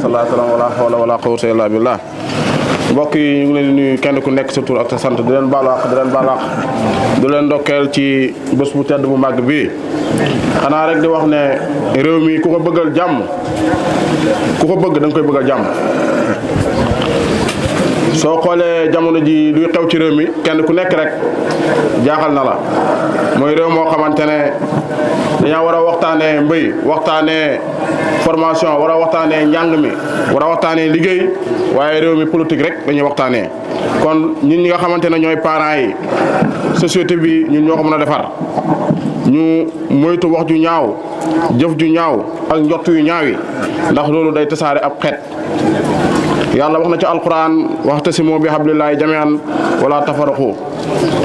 salaam wala hawla wala quwwata illa billah. Mbokk yi ñu ngi leen di nuyu kenn ku nekk sa tur ak sa sant di leen baalu àq di leen ndokkeel ci bés bu tedd bu màgg bi xanaa rek di wax ne réew mi ku ko bëggal jàmm ku ko bëgg da nga koy bëggal jàmm. soo xoolee jamono ji luy xew ci réew mi kenn ku nekk rek jaaxal na la mooy réew moo xamante ne dañoo war a waxtaanee mbëy waxtaanee formation war a waxtaanee njàng mi war a waxtaanee liggéey waaye réew mi politique rek dañuy waxtaanee. kon ñun ñi nga xamante ne ñooy parents yi société bi ñun ñoo ko mën a defar ñu moytu wax ju ñaaw jëf ju ñaaw ak njott yu ñaaw yi ndax loolu day tasaare ab xeet. yàlla wax na ci alquran waxtasimu bi hablillahi jami'an wala tafarraqu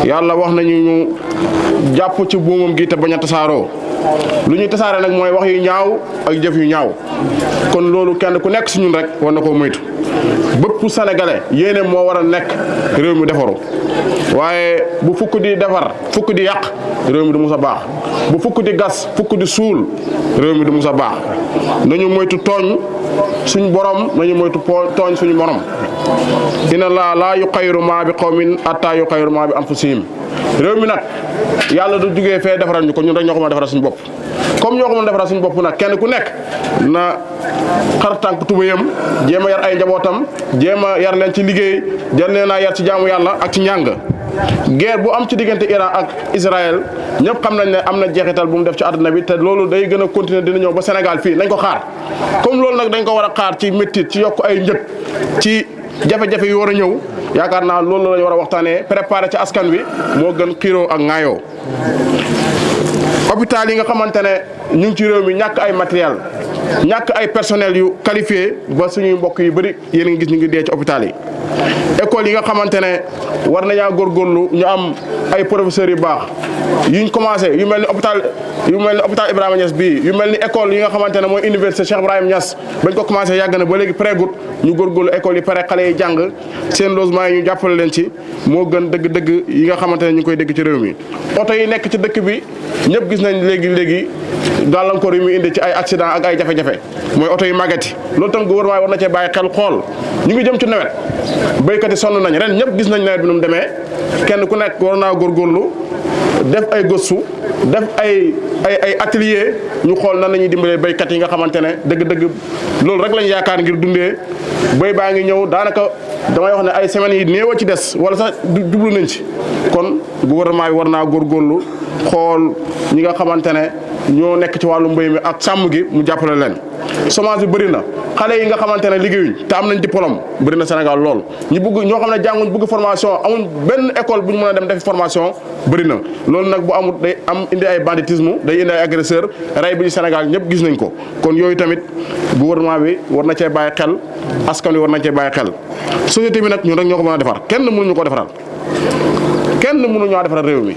yàlla wax nañu ñu jàpp ci buumam gi te bañ a tasaaroo lu ñuy tasaare nag mooy wax yu ñaaw ak jëf yu ñaaw kon loolu kenn ku nekk si ñun rek war na koo moytu. bépp sénégalais yéene moo war a nekk réew mi defaru waaye bu fukk di defar fukk di yàq réew mi du mus a baax bu fukk di gas fukk di suul réew mi du mus a baax nañu moytu tooñ suñu borom nañu moytu tooñ suñu borom. inna laa yuxayyiru maa bi qawmin hattaa yuxayyiru maa bi anfusihim. réew mi nag yàlla du jugee fee defaral ñu ko ñun rek ñoo ko mën a defaral suñu bopp comme ñoo ko mën a defaral suñu bopp nag kenn ku nekk na xar tànk tubayam jéem a yar ay njabootam jéem a yar leen ci liggéey jël leen a yar ci jaamu yàlla ak ci njàng. guerre bu am ci diggante Iran ak Israël ñëpp xam nañ ne am na jeexital bu mu def ci àdduna bi te loolu day gën a continuer dina ñëw ba Sénégal fii nañ ko xaar comme loolu nag dañ ko war a xaar ci métit ci yokk ay njëg ci jafe-jafe yu war a ñëw yaakaar naa loolu la ñu war a waxtaanee préparer ci askan wi moo gën xiiroo ak ŋaayoo. hôpital yi nga xamante ne ñu ngi ci réew mi ñàkk ay matériel ñàkk ay personnel yu qualifié ba suñuy mbokk yu bëri yéen a ngi gis ñu ngi dee ci hôpital yi. école yi nga xamante ne war nañaa góorgóorlu ñu am ay professeurs yu baax yuñ commencé yu mel ni hôpital Ibrahima Niass bii yu mel ni école yi nga xamante ne mooy université Cheikh Ibrahima Niass bañ ko commencé yàgg na ba léegi prégut ñu góorgóorlu école yi pare xale yi jàng seen logement yi ñu jàppale leen ci moo gën dëgg-dëgg yi nga xamante ne ñu ngi koy dégg ci réew mi. oto yi nekk ci dëkk bi ñëpp gis nañ léegi gàllankoor yi muy indi ci ay accident ak ay jafe-jafe mooy oto yu màgget yi loolu tam gouvernement war na cee bàyyi xel xool ñu ngi jëm ci nawet béykat yi sonn nañ ren ñëpp gis nañ nawet bi nu mu demee kenn ku nekk war naa góorgóorlu def ay gëstu def ay atelier ñu xool nan la ñuy dimbalee béykat yi nga xamante ne dëgg-dëgg loolu rek lañ yaakaar ngir dundee béy baa ngi ñëw daanaka damay wax ne ay semaines yi néew a ci des wala sax jublu nañ ci kon gouvernement bi war naa góorgóorlu xool ñi nga xamante ne ñoo nekk ci wàllu mbéy mi ak sàmm gi mu jàppale leen. chômage bi bëri na xale yi nga xamante ne liggéeyuñ te am nañ diplôme bëri na Sénégal lool ñu bëgg ñoo xam ne jànguñ bëgg formation amuñ benn école bu ñu mën a dem def formation bëri na loolu nag bu amul day am indi ay banditisme day indi ay agresseur rey bi ci Sénégal ñëpp gis nañ ko kon yooyu tamit gouvernement bi war na cee bàyyi xel askan wi war na cee bàyyi xel société bi nag ñun rek ñoo ko mën a defar kenn mënuñu ko defaral kenn mënuñoo defaral réew mi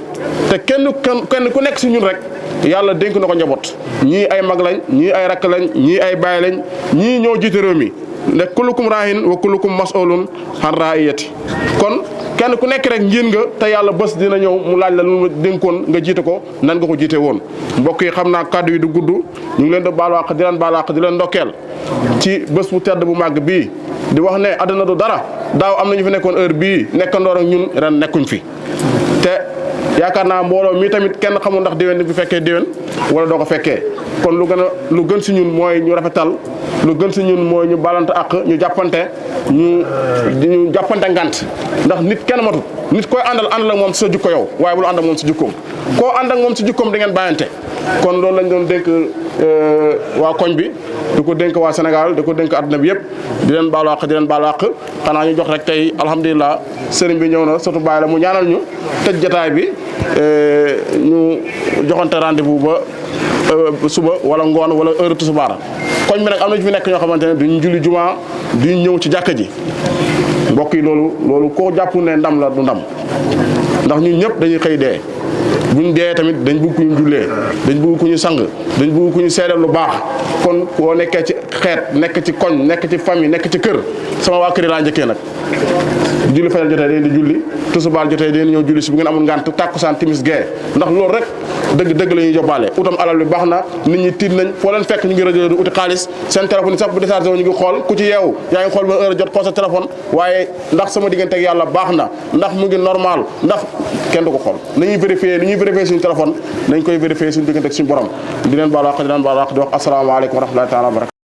te kenn ku nekk si ñun rek yàlla dénk na ko njaboot ñii ay mag lañ ñii ay rakk lañ ñii ay baay lañ ñii ñoo jiite réew mi ne kullukum raahin wa kullukum mas'ulun an raa'iyati kon kenn ku nekk rek njiit nga te yàlla bés dina ñëw mu laaj la lu mu dénkoon nga jiite ko nan nga ko jiite woon. mbokk yi xam naa kàddu yi du gudd ñu ngi leen di baalu àq di leen baalu àq di leen ndokkeel ci bés bu tedd bu màgg bii di wax ne àdduna du dara daaw am na ñu fi nekkoon heure bii nekkandoor ak ñun ren nekkuñ fi te. yaakaar naa mbooloo mi tamit kenn xamul ndax déwén bu fekkee déwén wala doo ko fekkee kon lu gën si ñun mooy ñu rafetal lu gën si ñun mooy ñu balante ak ñu jàppante ñu jàppante ngant ndax nit kenn matut nit koy àndal ak moom si sa jukko yow waaye bul ànd ak moom si jukkoom koo ànd ak moom si jukkoom di ngeen bàyyante kon loolu lañ doon dénk waa koñ bi di ko dénk waa Sénégal di ko dénk àdduna bi yëpp di leen baalu àq xanaa ñu jox rek tey alhamdulilah sëriñ bi ñëw na surtout bàyyi la mu ñaanal ñu tëj jotaay bi ñu joxante rendez-vous ba suba wala ngoon wala heure tisbaar koñ bi nag am na ci fi nekk ñoo xamante ne duñ julli juma duñ ñëw ci jàkka ji mbokk yi loolu koo jàpp ne ndam la du ndam ndax ñun ñëpp dañuy xëy dee buñ dee tamit dañ bëgg ku ñu jullee dañ bëgg ku ñu sang dañ bëgg ku ñu seedal lu baax kon boo nekkee ci xeet nekk ci koñ nekk ci famille nekk ci kër sama waa kër yi laa njëkkee nag julli fayal jotee dañ di julli tusubaar jotee dañ ñëw julli si bu ngeen amul ngànt tàkkusaan timis gee ndax loolu rek dëgg la ñuy jobbaale utam alal bi baax na nit ñi tiit nañ foo leen fekk ñu ngi rajo di uti xaalis seen téléphone yi sax bu déchargé ñu ngi xool ku ci yeewu yaa ngi xool ba heure jot xool sa téléphone waaye ndax sama diggante ak yàlla baax na ndax mu ngi normal ndax kenn du ko xool nañuy vérifier ni ñuy vérifier suñu téléphone nañ koy vérifier suñu diggante ak suñu borom di leen baal wax di leen baal wax di wax asalaamaaleykum wa rahmatullahi taala wa barakatuh